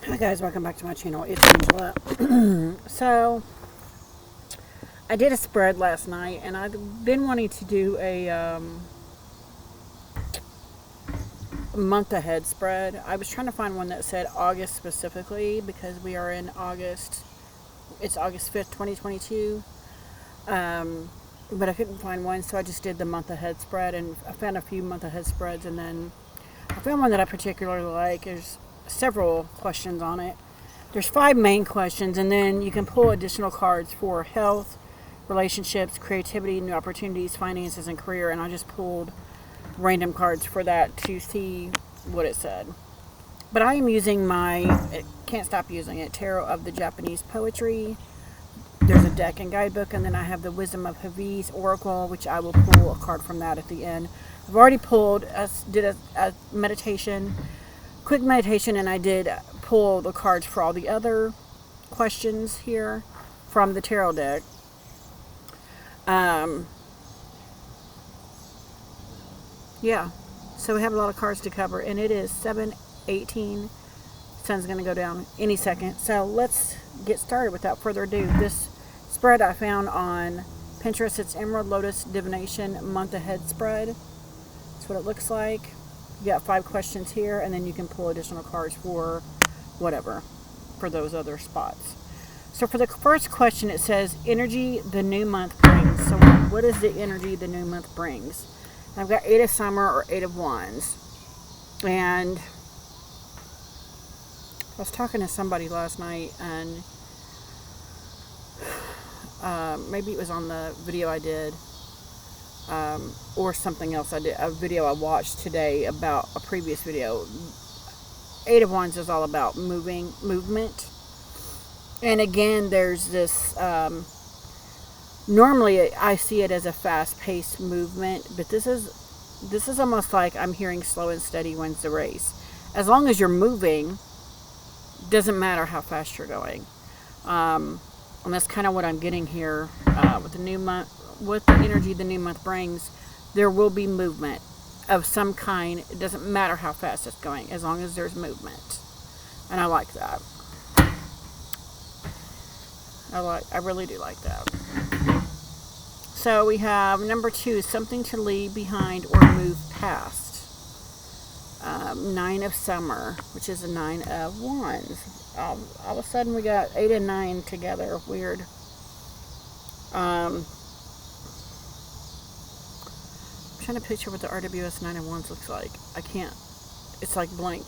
Hi guys, welcome back to my channel. It's Angela. So, I did a spread last night, and I've been wanting to do a month ahead spread. I was trying to find one that said August specifically, because we are in August. It's August 5th, 2022. But I couldn't find one, so I just did the month ahead spread, and I found a few month ahead spreads, and then I found one that I particularly like. There's several questions on it. There's 5 main questions, and then you can pull additional cards for health, relationships, creativity, new opportunities, finances, and career. And I just pulled random cards for that to see what it said. But I am using can't stop using it, Tarot of the Japanese Poetry. There's a deck and guidebook, and then I have the Wisdom of Havi's Oracle, which I will pull a card from that at the end. I've already did a meditation, quick meditation, and I did pull the cards for all the other questions here from the tarot deck. Yeah, so we have a lot of cards to cover, and it is 7:18. Sun's going to go down any second. So let's get started without further ado. This spread I found on Pinterest. It's Emerald Lotus Divination month ahead spread. That's what it looks like. You got 5 questions here, and then you can pull additional cards for whatever, for those other spots. So for the first question, it says, energy the new month brings. So what is the energy the new month brings? And I've got 8 of Summer or 8 of Wands. And I was talking to somebody last night, and maybe it was on the video I did, or something else I did, a video I watched today about a previous video. 8 of Wands is all about movement. And again, there's this, normally I see it as a fast-paced movement, but this is almost like I'm hearing slow and steady wins the race. As long as you're moving, doesn't matter how fast you're going. And that's kind of what I'm getting here with the new month. With the energy the new month brings, there will be movement of some kind. It doesn't matter how fast it's going, as long as there's movement. And I like that. I really do like that. So we have number 2, something to leave behind or move past. 9 of Summer, which is a 9 of Wands. All of a sudden we got 8 and 9 together. Weird. I'm trying to picture what the RWS 9 of Wands looks like. I can't. It's like blank.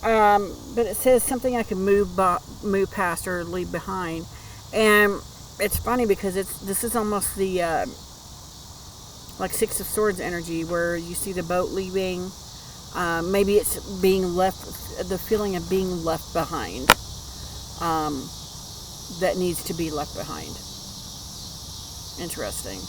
But it says something I can move past or leave behind. And it's funny because this is almost the like 6 of Swords energy, where you see the boat leaving. Maybe it's being left, the feeling of being left behind, that needs to be left behind. Interesting.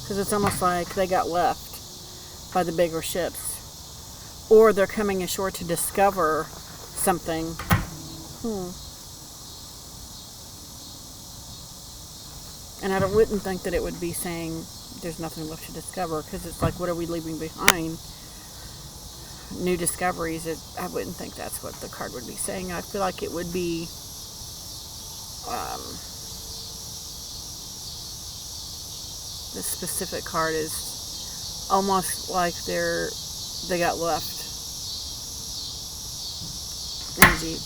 Because it's almost like they got left by the bigger ships, or they're coming ashore to discover something. And I wouldn't think that it would be saying there's nothing left to discover, because it's like, what are we leaving behind? New discoveries. I wouldn't think that's what the card would be saying. I feel like it would be this specific card is almost like they got left. Energy.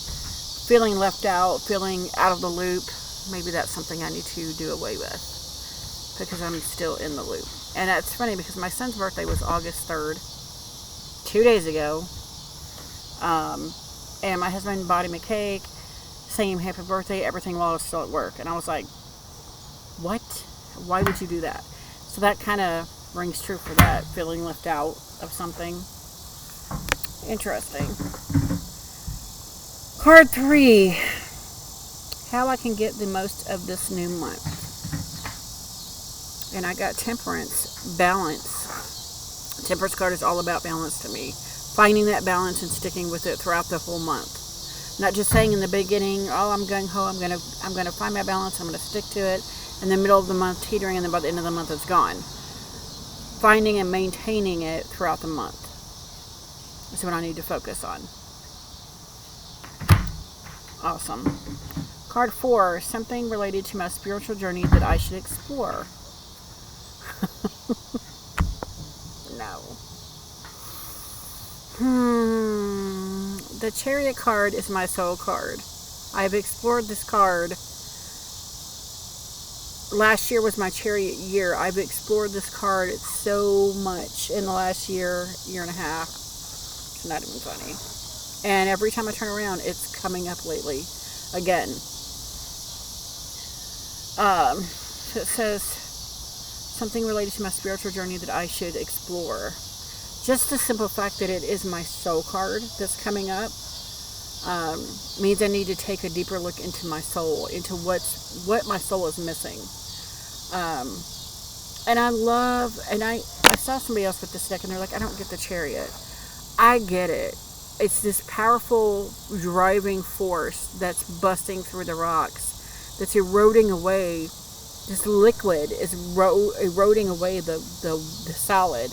Feeling left out, feeling out of the loop. Maybe that's something I need to do away with, because I'm still in the loop. And it's funny because my son's birthday was August 3rd, 2 days ago. And my husband bought him a cake, sang him happy birthday, everything, while I was still at work. And I was like, what? Why would you do that? So that kind of rings true for that, feeling left out of something. Interesting. Card 3. How I can get the most of this new month. And I got Temperance, balance. Temperance card is all about balance to me. Finding that balance and sticking with it throughout the whole month. Not just saying in the beginning, oh, I'm gung ho, I'm gonna find my balance, I'm gonna stick to it. In the middle of the month, teetering, and then by the end of the month, it's gone. finding and maintaining it throughout the month is what I need to focus on. Awesome. Card 4, something related to my spiritual journey that I should explore. No. The Chariot card is my soul card. I've explored this card. Last year was my Chariot year. I've explored this card so much in the last year and a half. It's not even funny. And every time I turn around, it's coming up lately again. So it says something related to my spiritual journey that I should explore. Just the simple fact that it is my soul card that's coming up means I need to take a deeper look into my soul, into what my soul is missing. And I saw somebody else with this deck, and they're like, I don't get the Chariot. I get it. It's this powerful driving force that's busting through the rocks, that's eroding away. This liquid is eroding away the solid,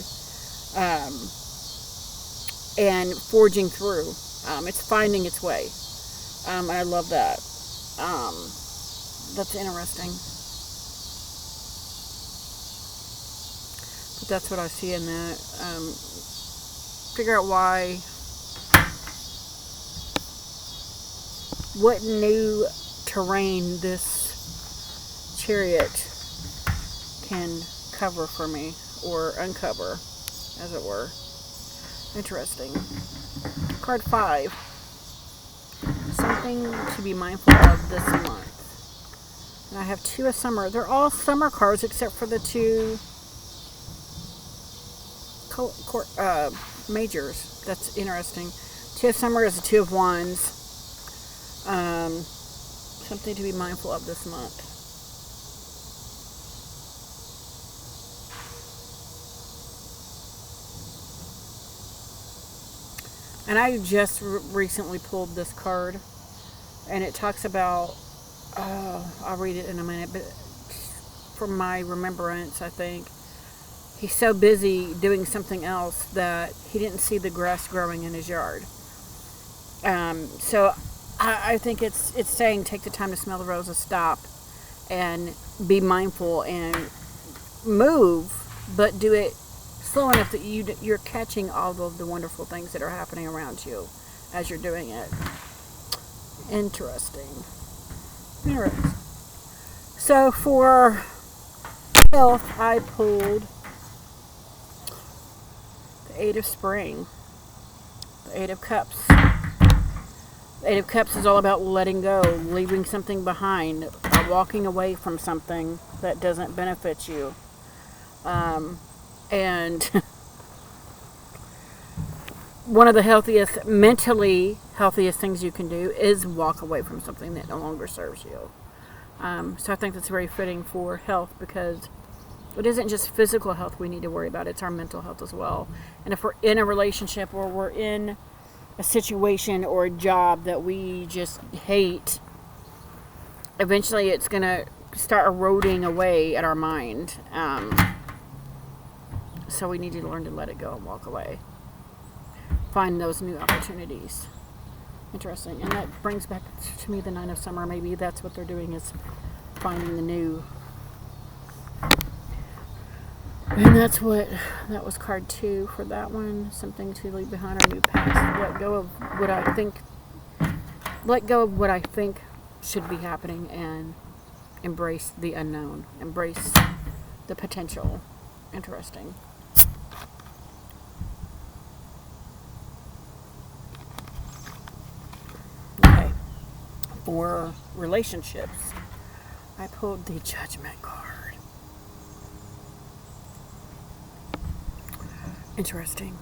and forging through. It's finding its way. And I love that. That's interesting. But that's what I see in that. Figure out what new terrain this Chariot can cover for me, or uncover, as it were. Interesting. Card 5. Something to be mindful of this month. And I have 2 of summer. They're all summer cards except for the 2 majors. That's interesting. 2 of summer is a 2 of wands. Something to be mindful of this month. And I just recently pulled this card, and it talks about, I'll read it in a minute, but from my remembrance, I think, he's so busy doing something else that he didn't see the grass growing in his yard. So I think it's saying take the time to smell the roses, stop, and be mindful and move, but do it slow enough that you're catching all of the wonderful things that are happening around you as you're doing it. Interesting. So for health, I pulled the 8 of Spring, the 8 of Cups. The 8 of Cups is all about letting go, leaving something behind, walking away from something that doesn't benefit you. And one of the mentally healthiest things you can do is walk away from something that no longer serves you. So I think that's very fitting for health, because it isn't just physical health we need to worry about, it's our mental health as well. And if we're in a relationship, or we're in a situation or a job that we just hate, eventually it's going to start eroding away at our mind. So we need to learn to let it go and walk away. Find those new opportunities. Interesting. And that brings back to me the 9 of Summer. Maybe that's what they're doing, is finding the new. And that was card 2 for that one. Something to leave behind, our new past. Let go of what I think should be happening, and embrace the unknown. Embrace the potential. Interesting. Okay. For relationships, I pulled the Judgment card. Interesting.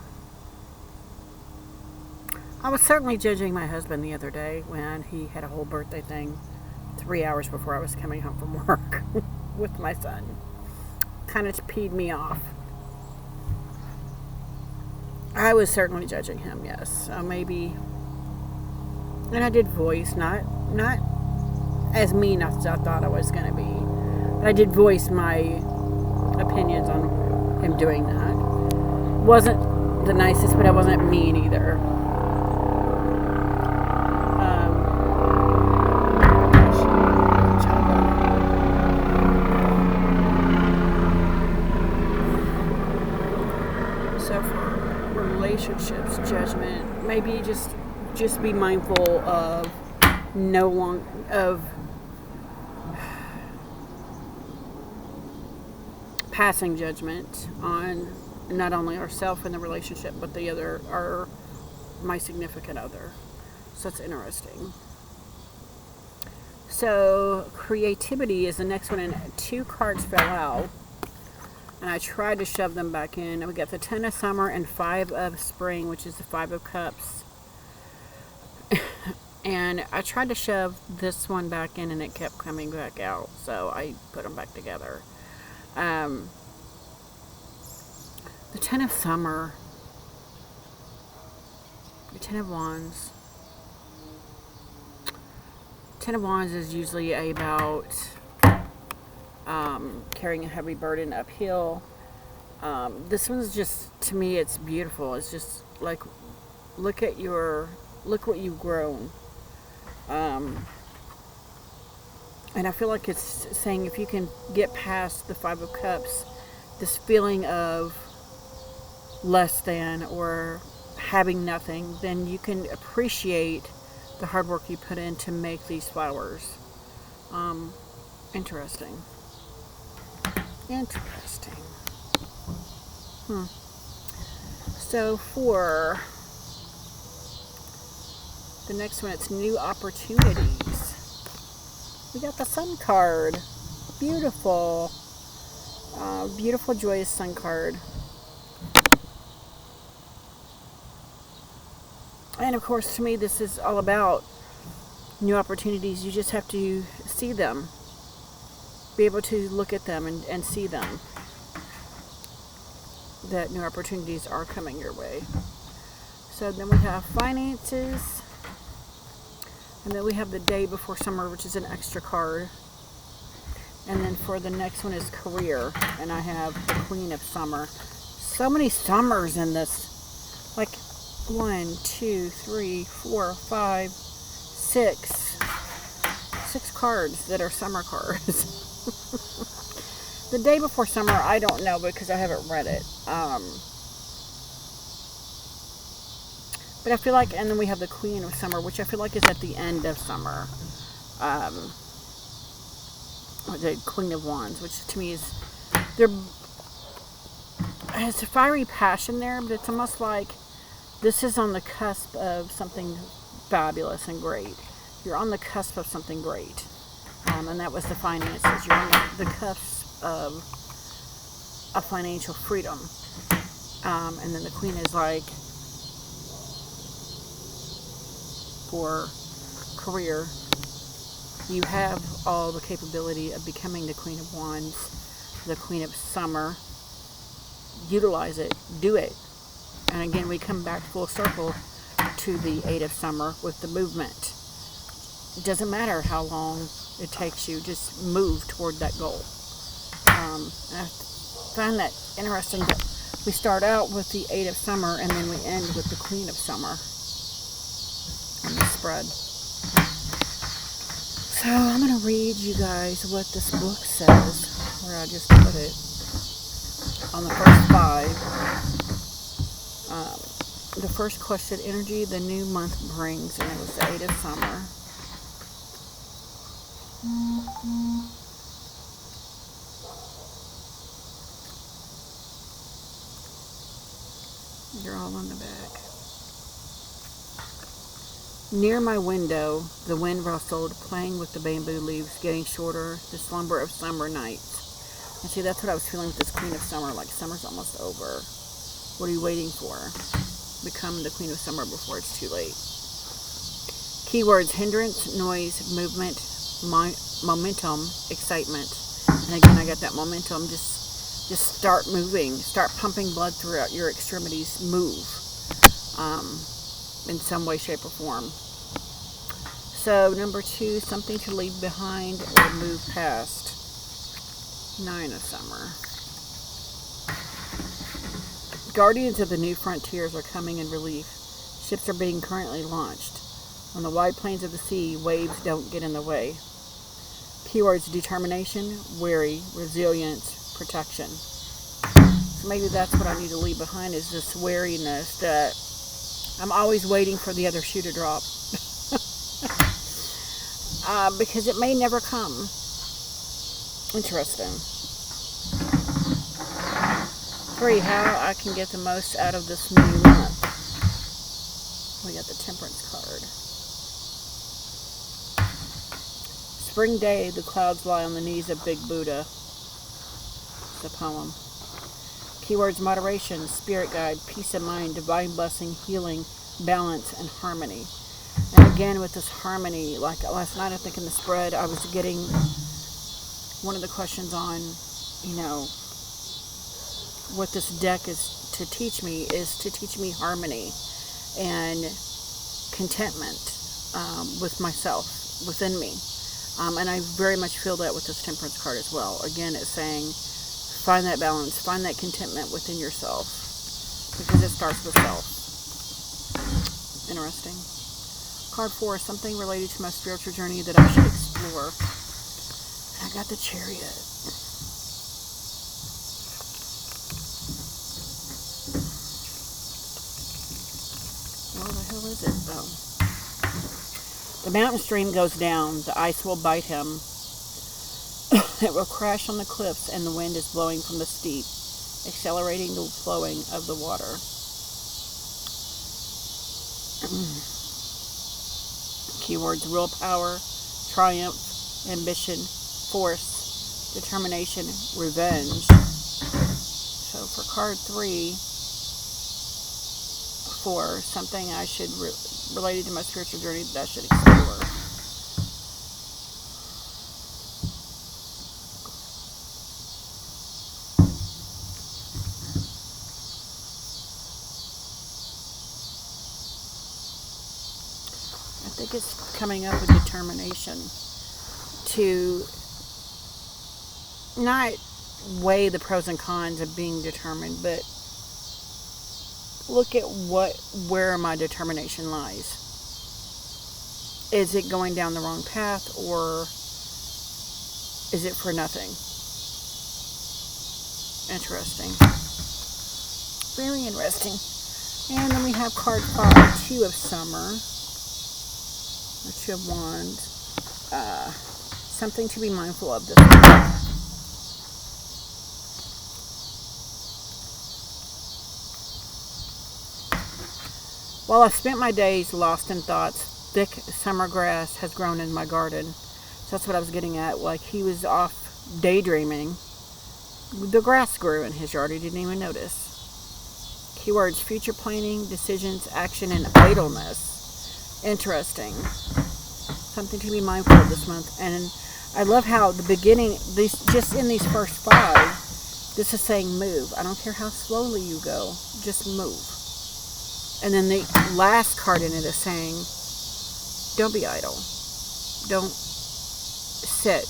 I was certainly judging my husband the other day when he had a whole birthday thing 3 hours before I was coming home from work with my son. Kind of peed me off. I was certainly judging him, yes. Maybe, and I did voice, not as mean as I thought I was going to be, but I did voice my opinions on him doing that. Wasn't the nicest, but I wasn't mean either. So for relationships, judgment, maybe just be mindful of passing judgment on not only ourselves in the relationship, but my significant other. So it's interesting. So creativity is the next one, and 2 cards fell out, and I tried to shove them back in. We got the 10 of Summer and 5 of Spring, which is the 5 of Cups. And I tried to shove this one back in, and it kept coming back out, so I put them back together. The 10 of Summer, the 10 of Wands. 10 of Wands is usually about carrying a heavy burden uphill. This one's just, to me, it's beautiful. It's just like, look what you've grown. And I feel like it's saying if you can get past the 5 of Cups, this feeling of less than or having nothing, then you can appreciate the hard work you put in to make these flowers. Interesting. So for the next one, it's new opportunities. We got the Sun card. Beautiful. Beautiful, joyous Sun card. And of course, to me, this is all about new opportunities. You just have to see them. Be able to look at them and see them. That new opportunities are coming your way. So then we have finances. And then we have the Day Before Summer, which is an extra card. And then for the next one is career. And I have the Queen of Summer. So many summers in this. Like 1, 2, 3, 4, 5, 6. 6 cards that are summer cards. The Day Before Summer, I don't know because I haven't read it. But I feel like, and then we have the Queen of Summer, which I feel like is at the end of summer. The Queen of Wands, which to me is, has a fiery passion there, but it's almost like this is on the cusp of something fabulous and great. You're on the cusp of something great. And that was the finances. You're on the cusp of a financial freedom. And then the Queen is like, for career, you have all the capability of becoming the Queen of Wands, the Queen of Summer. Utilize it. Do it. And again, we come back full circle to the 8 of Summer with the movement. It doesn't matter how long it takes you, just move toward that goal. And I find that interesting that we start out with the 8 of Summer and then we end with the Queen of Summer on the spread. So I'm going to read you guys what this book says, where I just put it on the first 5. The first question, energy the new month brings, and it was the 8 of Summer. They're all on the back. Near my window, the wind rustled, playing with the bamboo leaves, getting shorter, the slumber of summer nights. And see, that's what I was feeling with this Queen of Summer, like summer's almost over. What are you waiting for? Become the Queen of Summer before it's too late. Keywords, hindrance, noise, movement, momentum, excitement. And again, I got that momentum. Just start moving. Start pumping blood throughout your extremities. Move. In some way, shape, or form. So, number 2, something to leave behind or move past. 9 of Summer. Guardians of the new frontiers are coming in relief. Ships are being currently launched. On the wide plains of the sea, waves don't get in the way. Keywords: determination, wary, resilience, protection. So maybe that's what I need to leave behind, is this wariness that I'm always waiting for the other shoe to drop. Because it may never come. Interesting. 3, how I can get the most out of this new month. We got the Temperance card. Spring day, the clouds lie on the knees of Big Buddha. It's a poem. Keywords: moderation, spirit guide, peace of mind, divine blessing, healing, balance, and harmony. And again, with this harmony, like last night, I think in the spread, I was getting one of the questions on, what this deck is to teach me harmony and contentment with myself, within me. And I very much feel that with this Temperance card as well. Again, it's saying, find that balance, find that contentment within yourself, because it starts with self. Interesting. Card 4, something related to my spiritual journey that I should explore. I got the Chariot. What the hell is it? Oh. The mountain stream goes down. The ice will bite him. It will crash on the cliffs, and the wind is blowing from the steep, accelerating the flowing of the water. Keywords: willpower, triumph, ambition, force, determination, revenge. So for card 3, 4, something I should related to my spiritual journey that I should explore. I think it's coming up with determination to not weigh the pros and cons of being determined, but look at where my determination lies. Is it going down the wrong path, or is it for nothing? Interesting. Very interesting. And then we have card 5, 2 of Summer. Or 2 of Wands. Something to be mindful of this month. While I've spent my days lost in thoughts, thick summer grass has grown in my garden. So that's what I was getting at. Like, he was off daydreaming. The grass grew in his yard. He didn't even notice. Keywords: future planning, decisions, action, and idleness. Interesting. Something to be mindful of this month. And I love how the beginning, just in these first 5, this is saying move. I don't care how slowly you go, just move. And then the last card in it is saying, don't be idle. Don't sit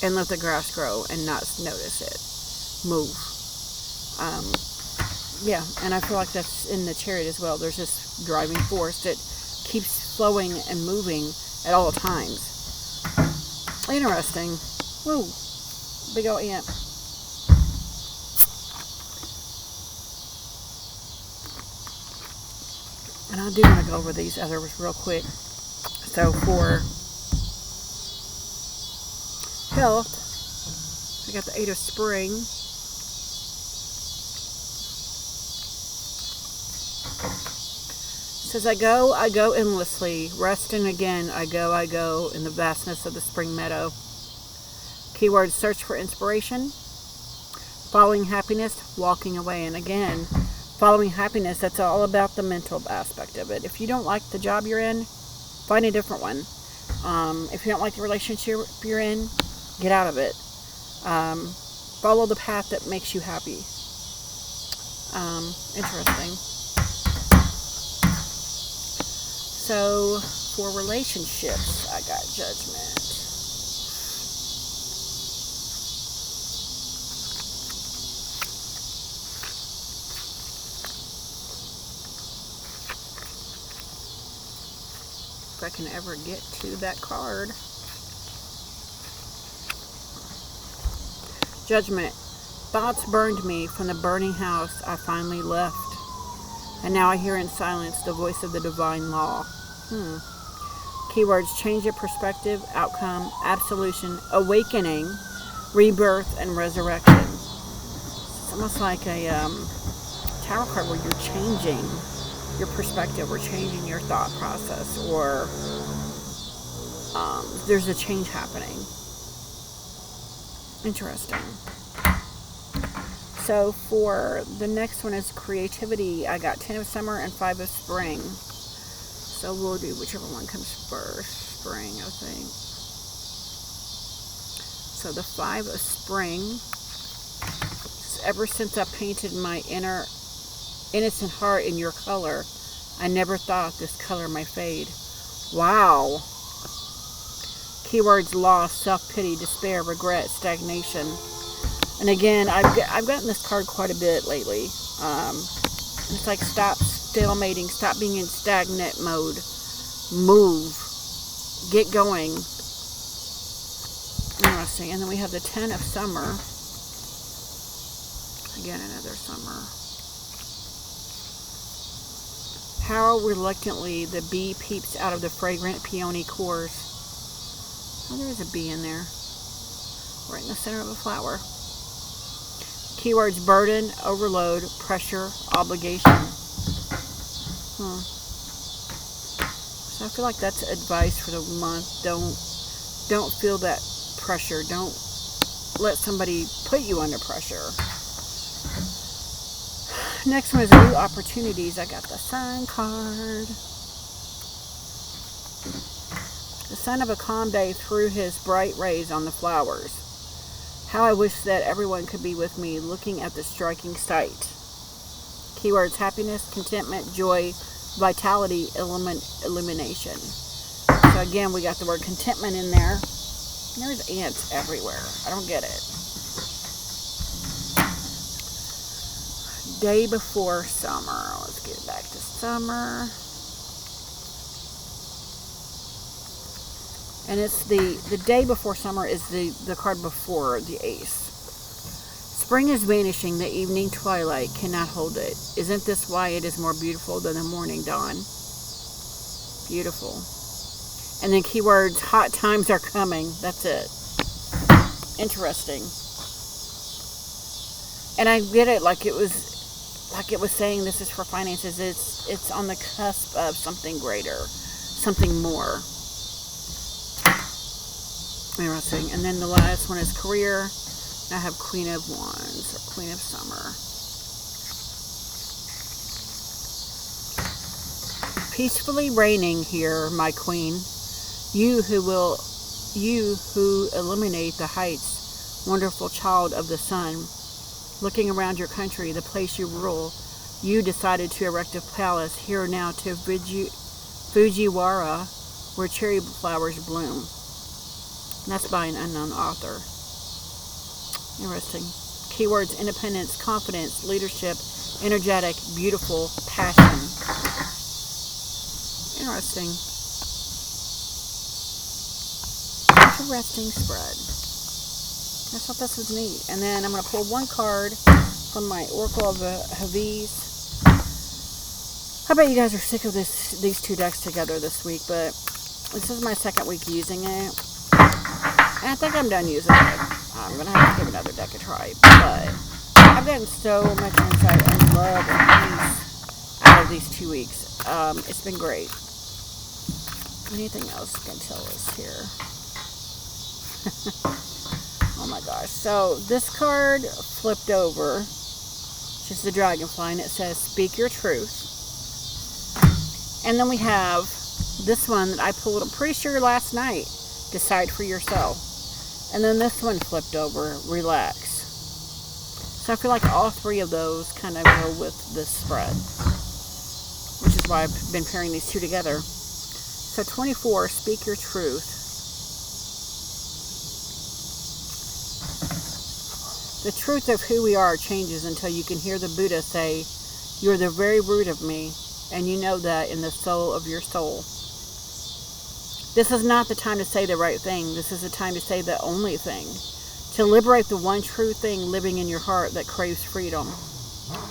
and let the grass grow and not notice it. Move. Yeah, and I feel like that's in the Chariot as well. There's this driving force that keeps flowing and moving at all times. Interesting. Woo. Big old ant. And I do want to go over these others real quick. So for health, I got the 8 of Spring. It says, I go endlessly. Resting again, I go in the vastness of the spring meadow. Keyword: search for inspiration. Following happiness, walking away. And again, following happiness, that's all about the mental aspect of it. If you don't like the job you're in, find a different one. If you don't like the relationship you're in, get out of it. Follow the path that makes you happy. Interesting. So, for relationships, I got Judgment. if I can ever get to that card. Judgment. Thoughts burned me from the burning house I finally left. And now I hear in silence the voice of the divine law. Keywords: change of perspective, outcome, absolution, awakening, rebirth, and resurrection. It's almost like a tarot card where you're changing your perspective or changing your thought process, or there's a change happening. Interesting. So for the next one is creativity. I got 10 of summer and 5 of spring. So we'll do whichever one comes first. Spring, I think. So the 5 of spring. Ever since I painted my innocent heart in your color, I never thought this color might fade. Wow. Keywords: loss, self-pity, despair, regret, stagnation. And again, I've gotten this card quite a bit lately. It's like stop stalemating, stop being in stagnant mode. Move. Get going. Interesting. And then we have the 10 of summer. Again, another summer. How reluctantly the bee peeps out of the fragrant peony cores. Oh, there's a bee in there. Right in the center of a flower. Keywords: burden, overload, pressure, obligation. So I feel like that's advice for the month. Don't feel that pressure. Don't let somebody put you under pressure. Next one is new opportunities. I got the Sun card. The sun of a calm day threw his bright rays on the flowers. How I wish that everyone could be with me looking at the striking sight. Keywords: happiness, contentment, joy, vitality, illumination. So again, we got the word contentment in there. And there's ants everywhere. I don't get it. Day before summer. Let's get back to summer. And it's the day before summer is the card before the ace. Spring is vanishing, the evening twilight cannot hold it. Isn't this why it is more beautiful than the morning dawn? Beautiful. And then keywords: hot times are coming. That's it. Interesting. And I get it, like it was saying this is for finances. It's on the cusp of something greater, something more. Interesting. And then the last one is career. I have Queen of Wands, or Queen of Summer. Peacefully reigning here, my queen. You who illuminate the heights, wonderful child of the sun. Looking around your country, the place you rule, you decided to erect a palace here now to Fujiwara, where cherry flowers bloom. And that's by an unknown author. Interesting. Keywords: independence, confidence, leadership, energetic, beautiful, passion. Interesting. Interesting spread. I thought this was neat. And then I'm going to pull one card from my Oracle of Haviz. I bet you guys are sick of these two decks together this week, but this is my second week using it. And I think I'm done using it. I'm going to have to give another deck a try. But I've gotten so much insight and love and peace out of these 2 weeks. It's been great. Anything else I can tell us here? Oh my gosh. So this card flipped over. It's just the dragonfly, and it says, speak your truth. And then we have this one that I pulled, I'm pretty sure last night. Decide for yourself. And then this one flipped over, relax. So I feel like all three of those kind of go with this spread, which is why I've been pairing these two together. So 24, speak your truth. The truth of who we are changes until you can hear the Buddha say, you are the very root of me, and you know that in the soul of your soul. This is not the time to say the right thing. This is the time to say the only thing. To liberate the one true thing living in your heart that craves freedom.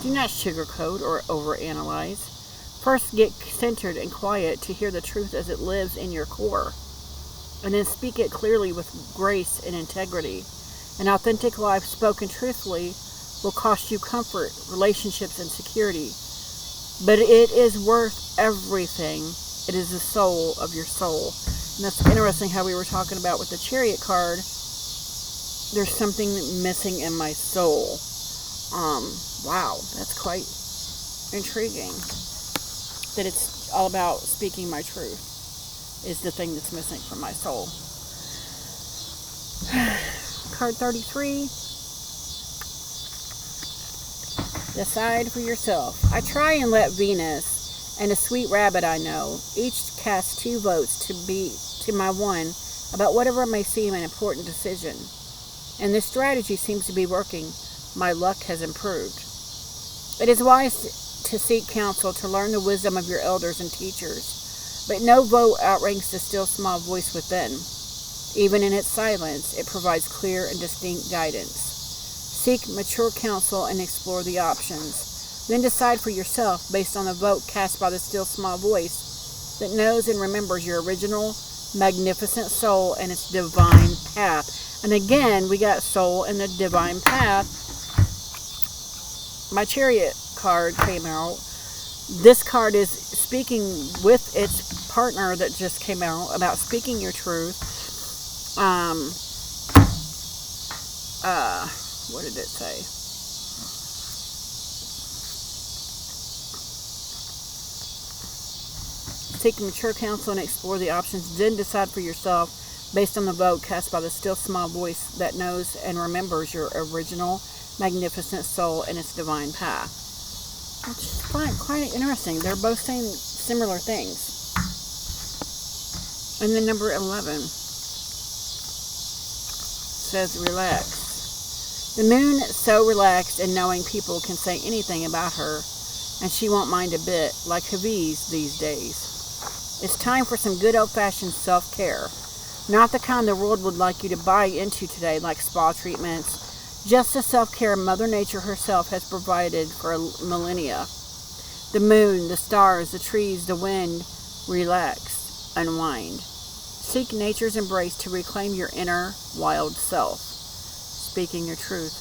Do not sugarcoat or overanalyze. First, get centered and quiet to hear the truth as it lives in your core. And then speak it clearly with grace and integrity. An authentic life spoken truthfully will cost you comfort, relationships, and security. But it is worth everything. It is the soul of your soul. And that's interesting how we were talking about with the Chariot card. There's something missing in my soul. Wow, that's quite intriguing. That it's all about speaking my truth is the thing that's missing from my soul. Card 33. Decide for yourself. I try and let Venus and a sweet rabbit I know each cast 2 votes to my one about whatever may seem an important decision. And this strategy seems to be working. My luck has improved. It is wise to seek counsel, to learn the wisdom of your elders and teachers. But no vote outranks the still small voice within. Even in its silence, it provides clear and distinct guidance. Seek mature counsel and explore the options. Then decide for yourself based on the vote cast by the still small voice that knows and remembers your original, magnificent soul and its divine path. And again, we got soul and the divine path. My Chariot card came out. This card is speaking with its partner that just came out about speaking your truth. What did it say? Seek mature counsel and explore the options. Then decide for yourself based on the vote cast by the still small voice that knows and remembers your original magnificent soul and its divine path. Which is quite interesting. They're both saying similar things. And then number 11 says relax. The moon so relaxed and knowing people can say anything about her, and she won't mind a bit, like Haviz these days. It's time for some good old-fashioned self-care. Not the kind the world would like you to buy into today, like spa treatments. Just the self-care Mother Nature herself has provided for millennia. The moon, the stars, the trees, the wind, relax, unwind. Seek nature's embrace to reclaim your inner wild self. Speaking your truth,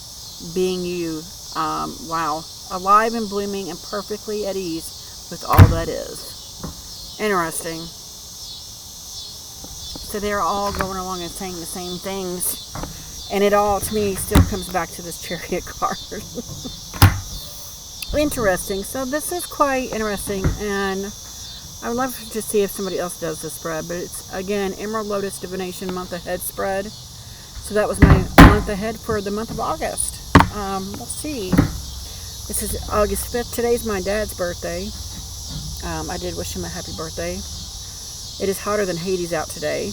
being you, alive and blooming and perfectly at ease with all that is. Interesting. So they're all going along and saying the same things. And it all, to me, still comes back to this Chariot card. Interesting. So this is quite interesting. And I would love to see if somebody else does this spread. But it's, again, Emerald Lotus Divination month ahead spread. So that was my month ahead for the month of August. Let's see. This is August 5th. Today's my dad's birthday. I did wish him a happy birthday. It is hotter than Hades out today.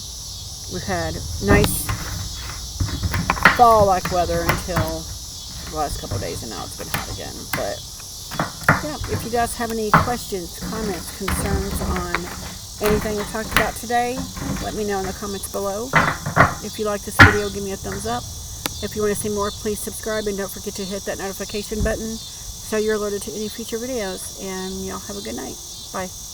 We've had nice fall-like weather until the last couple of days, and now it's been hot again. But yeah, if you guys have any questions, comments, concerns on anything we talked about today, let me know in the comments below. If you like this video, give me a thumbs up. If you want to see more, please subscribe, and don't forget to hit that notification button so you're alerted to any future videos. And y'all have a good night. Bye.